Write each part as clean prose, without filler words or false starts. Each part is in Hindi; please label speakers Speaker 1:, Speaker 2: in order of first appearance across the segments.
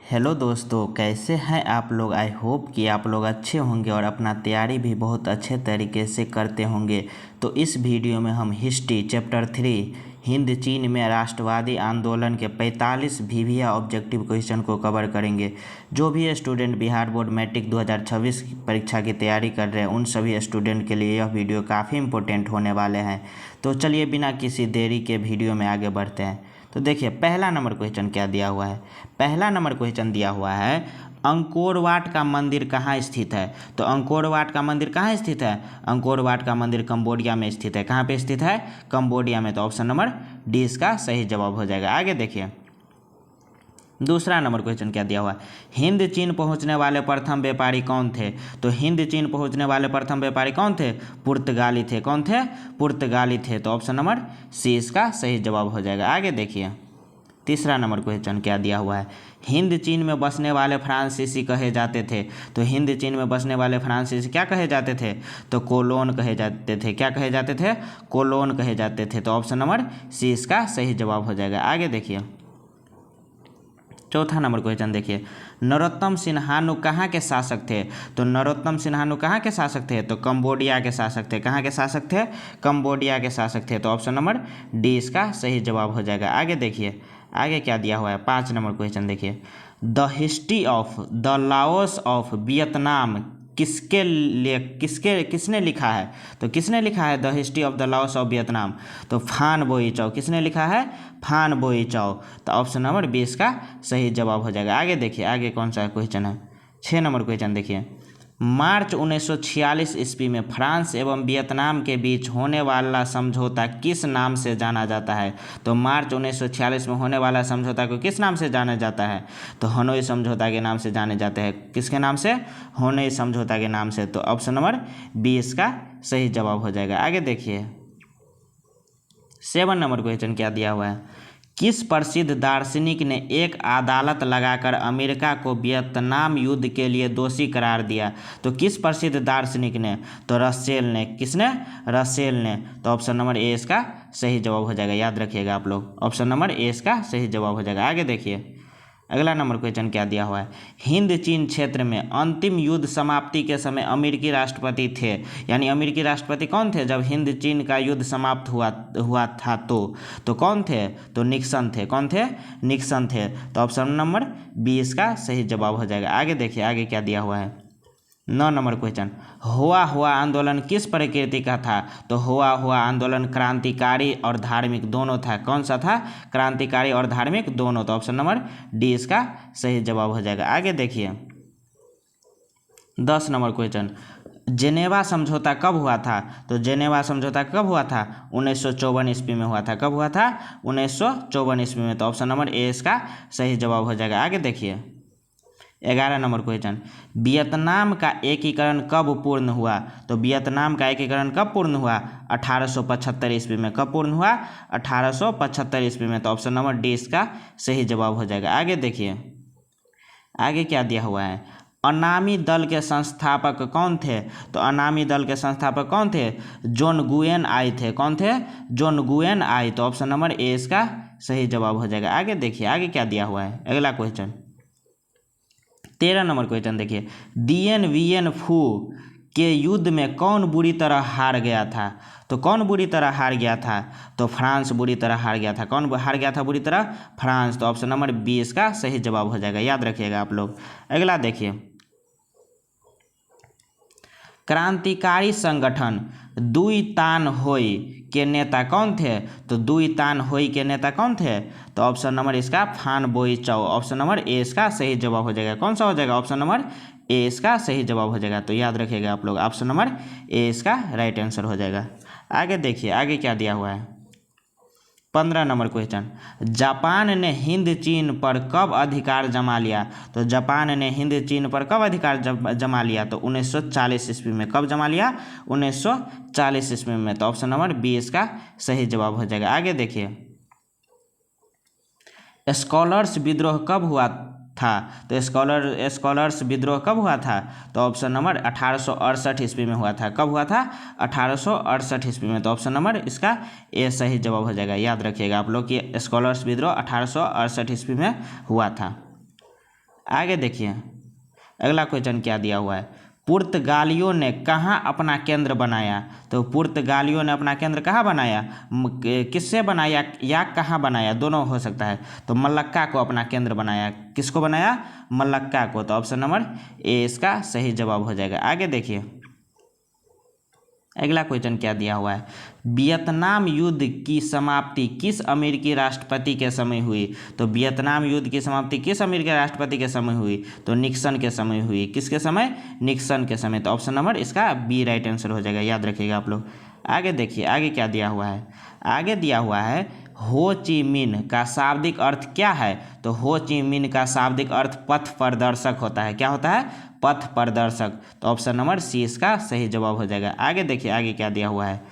Speaker 1: हेलो दोस्तों, कैसे हैं आप लोग। आई होप कि आप लोग अच्छे होंगे और अपना तैयारी भी बहुत अच्छे तरीके से करते होंगे। तो इस वीडियो में हम हिस्ट्री चैप्टर 3 हिंद चीन में राष्ट्रवादी आंदोलन के 45 वीवीआई ऑब्जेक्टिव क्वेश्चन को कवर करेंगे। जो भी स्टूडेंट बिहार बोर्ड मैट्रिक 2026 की परीक्षा की तैयारी कर रहे हैं उन सभी स्टूडेंट के लिए यह वीडियो काफ़ी इंपॉर्टेंट होने वाले हैं। तो चलिए बिना किसी देरी के वीडियो में आगे बढ़ते हैं। तो देखिए पहला नंबर क्वेश्चन क्या दिया हुआ है। पहला नंबर क्वेश्चन दिया हुआ है अंकोर वाट का मंदिर कहाँ स्थित है। तो अंकोर वाट का मंदिर कहाँ स्थित है। अंकोर वाट का मंदिर कंबोडिया में स्थित है। कहाँ पे स्थित है, कंबोडिया में। तो ऑप्शन नंबर डी इसका सही जवाब हो जाएगा। आगे देखिए दूसरा नंबर क्वेश्चन क्या दिया हुआ है। हिंद चीन पहुंचने वाले प्रथम व्यापारी कौन थे। तो हिंद चीन पहुंचने वाले प्रथम व्यापारी कौन थे, पुर्तगाली थे। कौन थे, पुर्तगाली थे। तो ऑप्शन नंबर सी इसका सही जवाब हो जाएगा। आगे देखिए तीसरा नंबर क्वेश्चन क्या दिया हुआ है। हिंद चीन में बसने वाले फ्रांसीसी कहे जाते थे। तो हिंद चीन में बसने वाले फ्रांसीसी क्या कहे जाते थे, तो कोलोन कहे जाते थे। क्या कहे जाते थे, कोलोन कहे जाते थे। तो ऑप्शन नंबर सी इसका सही जवाब हो जाएगा। आगे देखिए चौथा नंबर क्वेश्चन देखिए नरोत्तम सिन्हानु कहाँ के शासक थे। तो नरोत्तम सिन्हानु कहाँ के शासक थे, तो कंबोडिया के शासक थे। कहाँ के शासक थे, कंबोडिया के शासक थे। तो ऑप्शन नंबर डी इसका सही जवाब हो जाएगा। आगे देखिए आगे क्या दिया हुआ है। 5 नंबर क्वेश्चन देखिए the history of the Laos of Vietnam किसने लिखा है। तो किसने लिखा है the history of the Laos of Vietnam, तो फान बोई चाओ। किसने लिखा है, फान बोई चाओ। तो ऑप्शन नंबर 20 का सही जवाब हो जाएगा। आगे देखिए आगे कौन सा क्वेश्चन है। 6 नंबर क्वेश्चन देखिए मार्च 1946 ईस्वी में फ्रांस एवं वियतनाम के बीच होने वाला समझौता किस नाम से जाना जाता है। तो मार्च 1946 में होने वाला समझौता को किस नाम से जाना जाता है, तो हनोई समझौता के नाम से जाने जाते हैं। किसके नाम से, हनोई समझौता के नाम से। तो ऑप्शन नंबर 20 का सही जवाब हो जाएगा। आगे देखिए 7 नंबर क्वेश्चन क्या दिया हुआ है। किस प्रसिद्ध दार्शनिक ने एक अदालत लगाकर अमेरिका को वियतनाम युद्ध के लिए दोषी करार दिया। तो किस प्रसिद्ध दार्शनिक ने, तो रसेल ने। किसने, रसेल ने। तो ऑप्शन नंबर ए इसका सही जवाब हो जाएगा। याद रखिएगा आप लोग, ऑप्शन नंबर ए इसका सही जवाब हो जाएगा। आगे देखिए अगला नंबर क्वेश्चन क्या दिया हुआ है। हिंद चीन क्षेत्र में अंतिम युद्ध समाप्ति के समय अमेरिकी राष्ट्रपति थे। यानी अमेरिकी राष्ट्रपति कौन थे जब हिंद चीन का युद्ध समाप्त हुआ था। तो कौन थे, तो निक्सन थे। कौन थे, निक्सन थे। तो ऑप्शन नंबर 20 का सही जवाब हो जाएगा। आगे देखिए आगे क्या दिया हुआ है। 9 नंबर क्वेश्चन हुआ आंदोलन किस प्रकृति का था। तो हुआ आंदोलन क्रांतिकारी और धार्मिक दोनों था। कौन सा था, क्रांतिकारी और धार्मिक दोनों। तो ऑप्शन नंबर डी इसका सही जवाब हो जाएगा। आगे देखिए 10 नंबर क्वेश्चन जेनेवा समझौता कब हुआ था। तो जेनेवा समझौता कब हुआ था, 1954 ईस्वी में हुआ था। कब हुआ था, 1954 ईस्वी में। तो ऑप्शन नंबर ए इसका सही जवाब हो जाएगा। आगे देखिए 11 नंबर क्वेश्चन वियतनाम का एकीकरण कब पूर्ण हुआ। तो वियतनाम का एकीकरण कब पूर्ण हुआ, 1875 ईस्वी में। कब पूर्ण हुआ, 1875 ईस्वी में। तो ऑप्शन नंबर डी इसका सही जवाब हो जाएगा। आगे देखिए आगे क्या दिया हुआ है। अनामी दल के संस्थापक कौन थे। तो अनामी दल के संस्थापक कौन थे, जॉन गुएन आई थे। कौन थे, जॉन गुएन आई। तो ऑप्शन नंबर ए इसका सही जवाब हो जाएगा। आगे देखिए आगे क्या दिया हुआ है। अगला क्वेश्चन 13 नंबर क्वेश्चन देखिए दिएन वियन फू के युद्ध में कौन बुरी तरह हार गया था। तो कौन बुरी तरह हार गया था, तो फ्रांस बुरी तरह हार गया था। कौन हार गया था बुरी तरह, फ्रांस। तो ऑप्शन नंबर 20 का सही जवाब हो जाएगा। याद रखिएगा आप लोग। अगला देखिए क्रांतिकारी संगठन दुई तान होई के नेता कौन थे। तो दुई तान होई के नेता कौन थे, तो ऑप्शन नंबर इसका फान बोई चाओ। ऑप्शन नंबर ए इसका सही जवाब हो जाएगा। कौन सा हो जाएगा, ऑप्शन नंबर ए इसका सही जवाब हो जाएगा। तो याद रखिएगा आप लोग, ऑप्शन नंबर ए इसका राइट आंसर हो जाएगा। आगे देखिए आगे क्या दिया हुआ है। 15 नंबर क्वेश्चन जापान ने हिंद चीन पर कब अधिकार जमा लिया। तो जापान ने हिंद चीन पर कब अधिकार जमा लिया, तो 1940 ईस्वी में। कब जमा लिया, 1940 ईस्वी में। तो ऑप्शन नंबर 20 का सही जवाब हो जाएगा। आगे देखिए स्कॉलर्स विद्रोह कब हुआ था। तो स्कॉलर्स विद्रोह कब हुआ था, तो ऑप्शन नंबर 1868 ईस्वी में हुआ था। कब हुआ था, 1868 ईस्वी में। तो ऑप्शन नंबर इसका ए सही जवाब हो जाएगा। याद रखिएगा आप लोग कि स्कॉलर्स विद्रोह 1868 ईस्वी में हुआ था। आगे देखिए अगला क्वेश्चन क्या दिया हुआ है, पुर्तगालियों ने कहाँ अपना केंद्र बनाया। तो पुर्तगालियों ने अपना केंद्र कहाँ बनाया, किससे बनाया या कहाँ बनाया, दोनों हो सकता है। तो मलक्का को अपना केंद्र बनाया, किसको बनाया, मलक्का को। तो ऑप्शन नंबर ए इसका सही जवाब हो जाएगा। आगे देखिए अगला क्वेश्चन क्या दिया हुआ है, वियतनाम युद्ध की समाप्ति किस अमेरिकी राष्ट्रपति के समय हुई। तो वियतनाम युद्ध की समाप्ति किस अमेरिकी राष्ट्रपति के समय हुई, तो निक्सन के समय हुई। किसके समय, निक्सन के समय। तो ऑप्शन नंबर इसका बी राइट आंसर हो जाएगा, याद रखिएगा आप लोग। आगे देखिए आगे क्या दिया हुआ है, आगे दिया हुआ है हो ची मिन का शाब्दिक अर्थ क्या है। तो हो ची मिन का शाब्दिक अर्थ पथ प्रदर्शक होता है। क्या होता है, पथ प्रदर्शक। तो ऑप्शन नंबर सी इसका सही जवाब हो जाएगा। आगे देखिए आगे क्या दिया हुआ है,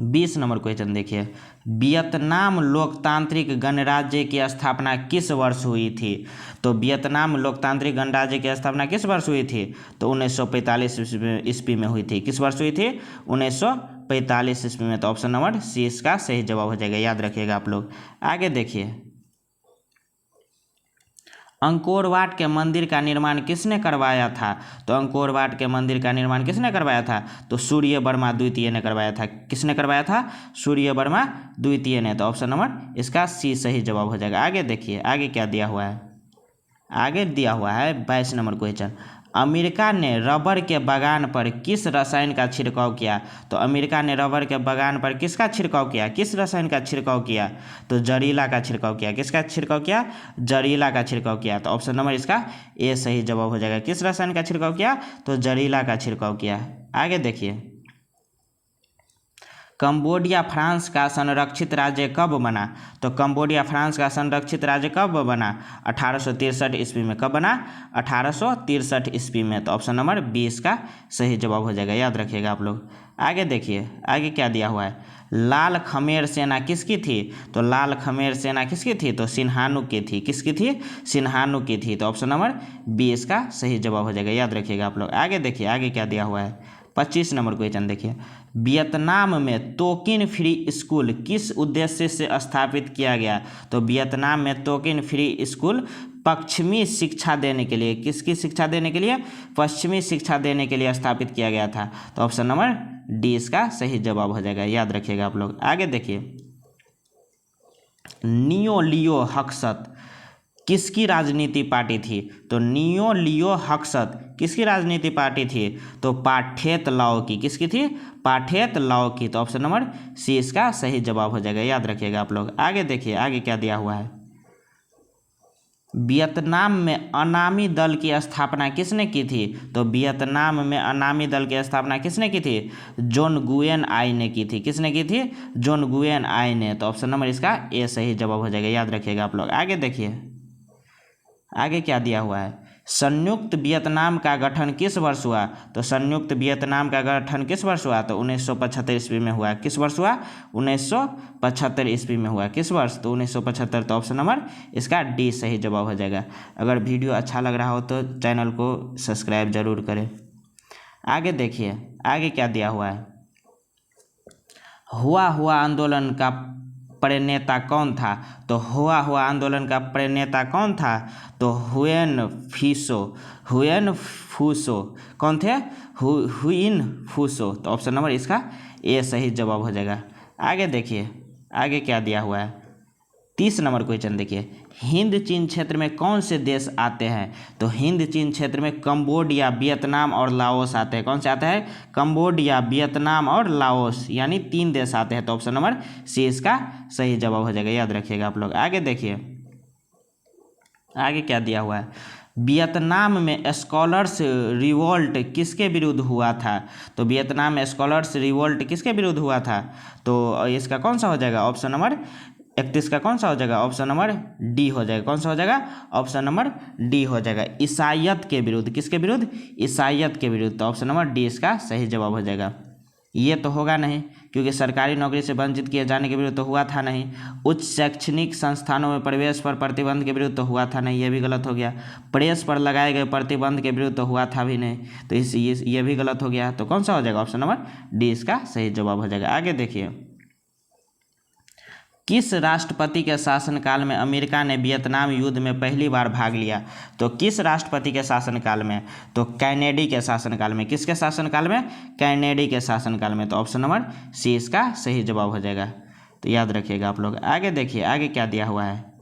Speaker 1: 20 नंबर क्वेश्चन देखिए, वियतनाम लोकतांत्रिक गणराज्य की स्थापना किस वर्ष हुई थी। तो वियतनाम लोकतांत्रिक गणराज्य की स्थापना किस वर्ष हुई थी। तो 1945 ईस्वी में हुई थी। किस वर्ष हुई थी, 1945 ईस्वी में। तो ऑप्शन नंबर सी इसका सही जवाब हो जाएगा, याद रखिएगा आप लोग। आगे देखिए अंकोर वाट के मंदिर का निर्माण किसने करवाया था। तो अंकोर वाट के मंदिर का निर्माण किसने करवाया था। तो सूर्य वर्मा द्वितीय ने करवाया था। किसने करवाया था, सूर्य वर्मा द्वितीय ने। तो ऑप्शन नंबर इसका सी सही जवाब हो जाएगा। आगे देखिए आगे क्या दिया हुआ है, आगे दिया हुआ है 22 नंबर क्वेश्चन, अमेरिका ने रबर के बागान पर किस रसायन का छिड़काव किया। तो अमेरिका ने रबर के बागान पर किसका छिड़काव किया, किस रसायन का छिड़काव किया। तो जहरीला का छिड़काव किया। किसका छिड़काव किया, जहरीला का छिड़काव किया। तो ऑप्शन नंबर इसका ए सही जवाब हो जाएगा। किस रसायन का छिड़काव किया, तो जहरीला का छिड़काव किया। आगे देखिए कंबोडिया फ्रांस का संरक्षित राज्य कब बना। तो कंबोडिया फ्रांस का संरक्षित राज्य कब बना, 1863 ईस्वी में। कब बना, 1863 ईस्वी में। तो ऑप्शन नंबर 20 का सही जवाब हो जाएगा, याद रखिएगा आप लोग। आगे देखिए आगे क्या दिया हुआ है, लाल खमेर सेना किसकी थी। तो लाल खमेर सेना किसकी थी, तो सिन्हानु की थी। किसकी थी, सिन्हानु की थी। तो ऑप्शन नंबर 20 का सही जवाब हो जाएगा, याद रखिएगा आप लोग। आगे देखिए आगे क्या दिया हुआ है, 25 नंबर क्वेश्चन देखिए, वियतनाम में तोकिन फ्री स्कूल किस उद्देश्य से स्थापित किया गया। तो वियतनाम में तोकिन फ्री स्कूल पश्चिमी शिक्षा देने के लिए, किसकी शिक्षा देने के लिए, पश्चिमी शिक्षा देने के लिए स्थापित किया गया था। तो ऑप्शन नंबर डी इसका सही जवाब हो जाएगा, याद रखिएगा आप लोग। आगे देखिए नियो लियो हक्सत किसकी राजनीति पार्टी थी। तो नियो लियो हक्सत किसकी राजनीति पार्टी थी, तो पाठेत लाओ की। किसकी थी, पाठेत लाओ की। तो ऑप्शन नंबर सी इसका सही जवाब हो जाएगा, याद रखिएगा आप लोग। आगे देखिए आगे क्या दिया हुआ है, वियतनाम में अनामी दल की स्थापना किसने की थी। तो वियतनाम में अनामी दल की स्थापना किसने की थी, जॉन गुयेन आई ने की थी। किसने की थी, जॉन गुयेन आई ने। तो ऑप्शन नंबर इसका ए सही जवाब हो जाएगा, याद रखिएगा आप लोग। आगे देखिए आगे क्या दिया हुआ है, संयुक्त वियतनाम का गठन किस वर्ष हुआ। तो संयुक्त वियतनाम का गठन किस वर्ष हुआ, तो 1975 ईस्वी में हुआ। किस वर्ष हुआ, 1975 ईस्वी में हुआ। किस वर्ष, तो 1975। तो ऑप्शन नंबर इसका डी सही जवाब हो जाएगा। अगर वीडियो अच्छा लग रहा हो तो चैनल को सब्सक्राइब जरूर करें। आगे देखिए आगे क्या दिया हुआ है, हुआ आंदोलन का प्रणेता कौन था। तो हुआ आंदोलन का प्रणेता कौन था, तो हुएन फूसो कौन थे, हुइन फूसो। तो ऑप्शन नंबर इसका ए सही जवाब हो जाएगा। आगे देखिए आगे क्या दिया हुआ है, 30 नंबर क्वेश्चन देखिए, हिंद चीन क्षेत्र में कौन से देश आते हैं। तो हिंद चीन क्षेत्र में कंबोडिया, वियतनाम और लाओस आते हैं। कौन से आते हैं, कंबोडिया, वियतनाम और लाओस, यानी 3 देश आते हैं। तो ऑप्शन नंबर सी इसका सही जवाब हो जाएगा, याद रखिएगा आप लोग। आगे देखिए आगे क्या दिया हुआ है, वियतनाम में स्कॉलर्स रिवोल्ट किसके विरुद्ध हुआ था। तो वियतनाम में स्कॉलर्स रिवोल्ट किसके विरुद्ध हुआ था। तो इसका कौन सा हो जाएगा, ऑप्शन नंबर 31 का कौन सा हो जाएगा, ऑप्शन नंबर डी हो जाएगा। कौन सा हो जाएगा, ऑप्शन नंबर डी हो जाएगा, ईसाइयत के विरुद्ध। किसके विरुद्ध, ईसाइयत के विरुद्ध। तो ऑप्शन नंबर डी इसका सही जवाब हो जाएगा। ये तो होगा नहीं, क्योंकि सरकारी नौकरी से वंचित किए जाने के विरुद्ध तो हुआ था नहीं। उच्च शैक्षणिक संस्थानों में प्रवेश पर प्रतिबंध के विरुद्ध तो हुआ था नहीं, ये भी गलत हो गया। प्रेस पर लगाए गए प्रतिबंध के विरुद्ध तो हुआ था भी नहीं, तो ये भी गलत हो गया। तो कौन सा हो जाएगा, ऑप्शन नंबर डी इसका सही जवाब हो जाएगा। आगे देखिए किस राष्ट्रपति के शासनकाल में अमेरिका ने वियतनाम युद्ध में पहली बार भाग लिया? तो किस राष्ट्रपति के शासनकाल में? तो कैनेडी के शासनकाल में। किसके शासनकाल में? कैनेडी के शासनकाल में। तो ऑप्शन नंबर सी इसका सही जवाब हो जाएगा। तो याद रखिएगा आप लोग। आगे देखिए, आगे क्या दिया हुआ है।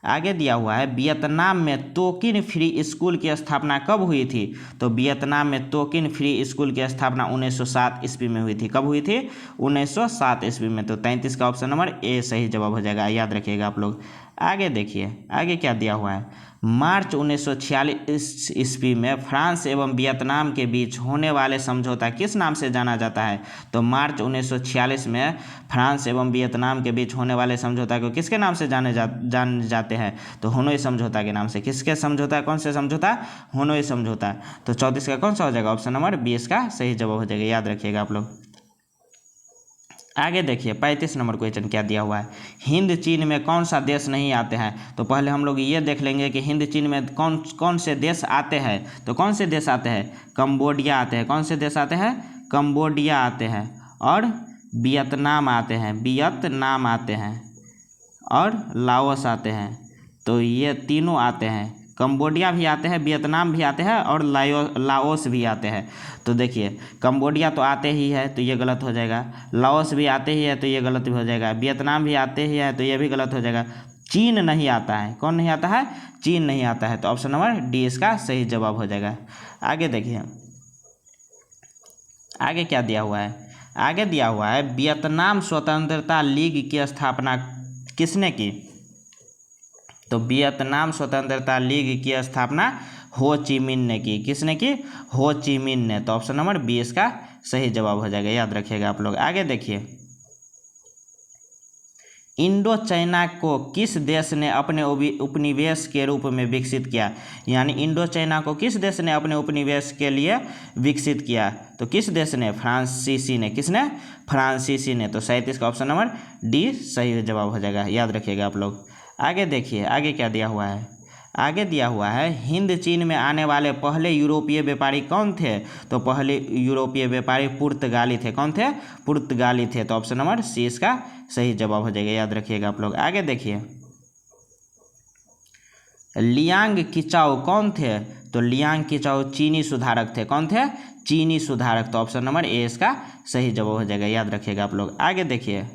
Speaker 1: आगे दिया हुआ है वियतनाम में तोकिन फ्री स्कूल की स्थापना कब हुई थी? तो वियतनाम में तोकिन फ्री स्कूल की स्थापना 1907 ईस्वी में हुई थी। कब हुई थी? 1907 ईस्वी में। तो 33 का ऑप्शन नंबर ए सही जवाब हो जाएगा। याद रखिएगा आप लोग। आगे देखिए, आगे क्या दिया हुआ है। मार्च 1946 ईस्वी में फ्रांस एवं वियतनाम के बीच होने वाले समझौता किस नाम से जाना जाता है? तो मार्च 1946 में फ्रांस एवं वियतनाम के बीच होने वाले समझौता को किसके नाम से जाने जाते हैं? तो हनोई समझौता के नाम से। किसके समझौता? कौन से समझौता? हनोई समझौता। तो 34 का कौन सा हो जाएगा? ऑप्शन नंबर बी इसका सही जवाब हो जाएगा। याद रखिएगा आप लोग। आगे देखिए 35 नंबर क्वेश्चन क्या दिया हुआ है। हिंद चीन में कौन सा देश नहीं आते हैं? तो पहले हम लोग ये देख लेंगे कि हिंद चीन में कौन कौन से देश आते हैं। तो कौन से देश आते हैं? कंबोडिया आते हैं। कौन से देश आते हैं? कंबोडिया आते हैं और वियतनाम आते हैं। वियतनाम आते हैं और लाओस आते हैं। तो ये तीनों आते हैं। कंबोडिया भी आते हैं, वियतनाम भी आते हैं और लाओस भी आते हैं। तो देखिए कंबोडिया तो आते ही है तो ये गलत हो जाएगा। लाओस भी आते ही है तो ये गलत भी हो जाएगा। वियतनाम भी आते ही है तो ये भी गलत हो जाएगा। चीन नहीं आता है। कौन नहीं आता है? चीन नहीं आता है। तो ऑप्शन नंबर डी इसका सही जवाब हो जाएगा। आगे देखिए, आगे क्या दिया हुआ है। आगे दिया हुआ है वियतनाम स्वतंत्रता लीग की स्थापना किसने की? तो वियतनाम स्वतंत्रता लीग की स्थापना हो ची मिन ने की। किसने की? हो ची मिन ने। तो ऑप्शन नंबर बी इसका सही जवाब हो जाएगा। याद रखिएगा आप लोग। आगे देखिए, इंडो चाइना को किस देश ने अपने उपनिवेश के रूप में विकसित किया? यानी इंडो चाइना को किस देश ने अपने उपनिवेश के लिए विकसित किया? तो किस देश ने? फ्रांसीसी ने। किसने? फ्रांसीसी ने। तो 37 का ऑप्शन नंबर डी सही जवाब हो जाएगा। याद रखिएगा आप लोग। आगे देखिए, आगे क्या दिया हुआ है। आगे दिया हुआ है हिंद चीन में आने वाले पहले यूरोपीय व्यापारी कौन थे? तो पहले यूरोपीय व्यापारी पुर्तगाली थे। कौन थे? पुर्तगाली थे। तो ऑप्शन नंबर सी इसका सही जवाब हो जाएगा। याद रखिएगा आप लोग। आगे देखिए, लियांग किचाओ कौन थे? तो लियांग किचाओ चीनी सुधारक थे। कौन थे? चीनी सुधारक। तो ऑप्शन नंबर ए इसका सही जवाब हो जाएगा। याद रखिएगा आप लोग। आगे देखिए,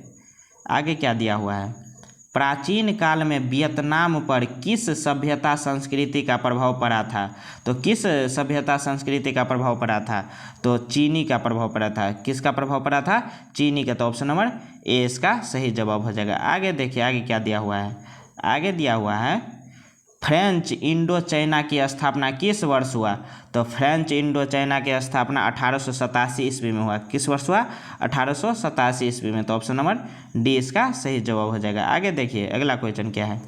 Speaker 1: आगे क्या दिया हुआ है। प्राचीन काल में वियतनाम पर किस सभ्यता संस्कृति का प्रभाव पड़ा था? तो किस सभ्यता संस्कृति का प्रभाव पड़ा था? तो चीनी का प्रभाव पड़ा था। किसका प्रभाव पड़ा था? चीनी का। तो ऑप्शन नंबर ए इसका सही जवाब हो जाएगा। आगे देखिए, आगे क्या दिया हुआ है। आगे दिया हुआ है फ्रेंच इंडो चाइना की स्थापना किस वर्ष हुआ? तो फ्रेंच इंडो चाइना की स्थापना 1887 ईस्वी में हुआ। किस वर्ष हुआ? 1887 ईस्वी में। तो ऑप्शन नंबर डी इसका सही जवाब हो जाएगा। आगे देखिए अगला क्वेश्चन क्या है।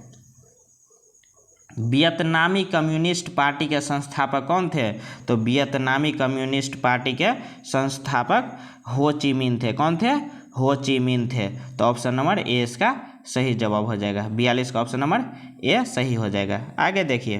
Speaker 1: वियतनामी कम्युनिस्ट पार्टी के संस्थापक कौन थे? तो वियतनामी कम्युनिस्ट पार्टी के संस्थापक हो ची मिन थे। कौन थे? हो ची मिन थे। तो ऑप्शन नंबर ए इसका सही जवाब हो जाएगा। 42 का ऑप्शन नंबर ए सही हो जाएगा। आगे देखिए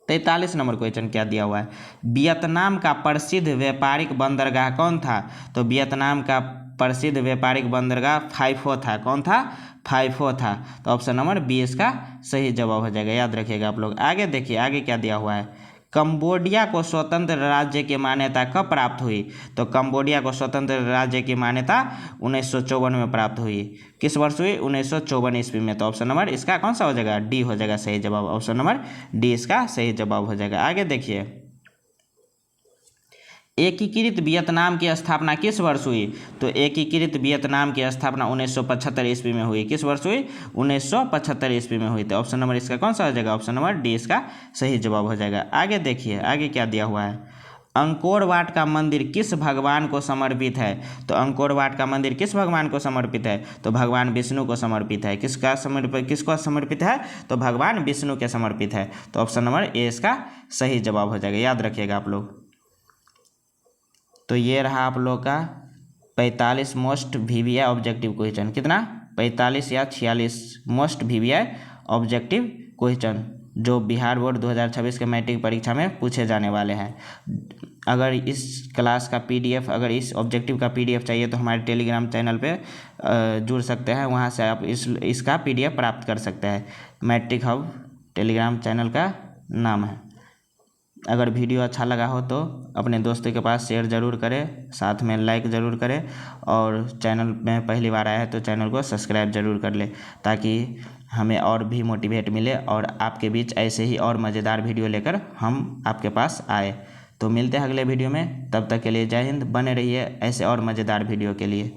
Speaker 1: 43 नंबर क्वेश्चन क्या दिया हुआ है। वियतनाम का प्रसिद्ध व्यापारिक बंदरगाह कौन था? तो वियतनाम का प्रसिद्ध व्यापारिक बंदरगाह फाइफो था। कौन था? फाइफो था। तो ऑप्शन नंबर बी इसका सही जवाब हो जाएगा। याद रखिएगा आप लोग। आगे देखिए, आगे क्या दिया हुआ है। कंबोडिया को स्वतंत्र राज्य की मान्यता कब प्राप्त हुई? तो कंबोडिया को स्वतंत्र राज्य की मान्यता 1954 में प्राप्त हुई। किस वर्ष हुई? 1954 ईस्वी में। तो ऑप्शन नंबर इसका कौन सा हो जाएगा? डी हो जाएगा सही जवाब। ऑप्शन नंबर डी इसका सही जवाब हो जाएगा। आगे देखिए, एकीकृत वियतनाम की स्थापना किस वर्ष हुई? तो एकीकृत वियतनाम की स्थापना 1975 ईस्वी में हुई। किस वर्ष हुई? 1975 ईस्वी में हुई। तो ऑप्शन नंबर इसका कौन सा हो जाएगा? ऑप्शन नंबर डी इसका सही जवाब हो जाएगा। आगे देखिए, आगे क्या दिया हुआ है। अंकोर वाट का मंदिर किस भगवान को समर्पित है? तो अंकोर वाट का मंदिर किस भगवान को समर्पित है? तो भगवान विष्णु को समर्पित है। किसको समर्पित है? तो भगवान विष्णु के समर्पित है। तो ऑप्शन नंबर ए इसका सही जवाब हो जाएगा। याद रखिएगा आप लोग। तो ये रहा आप लोग का 45 मोस्ट VVI ऑब्जेक्टिव क्वेश्चन। कितना? 45 या 46 मोस्ट VVI ऑब्जेक्टिव क्वेश्चन। जो बिहार बोर्ड 2026 के मैट्रिक परीक्षा में पूछे जाने वाले हैं। अगर इस क्लास का PDF, अगर इस ऑब्जेक्टिव का PDF चाहिए तो हमारे टेलीग्राम चैनल पे जुड़ सकते हैं, वहाँ से आप इसका PDF प्राप्त कर सकते हैं। मैट्रिक हब टेलीग्राम चैनल का नाम है। अगर वीडियो अच्छा लगा हो तो अपने दोस्तों के पास शेयर ज़रूर करें, साथ में लाइक ज़रूर करें, और चैनल में पहली बार आया है तो चैनल को सब्सक्राइब ज़रूर कर ले, ताकि हमें और भी मोटिवेट मिले और आपके बीच ऐसे ही और मज़ेदार वीडियो लेकर हम आपके पास आए। तो मिलते हैं अगले वीडियो में, तब तक के लिए जय हिंद। बने रहिए ऐसे और मज़ेदार वीडियो के लिए।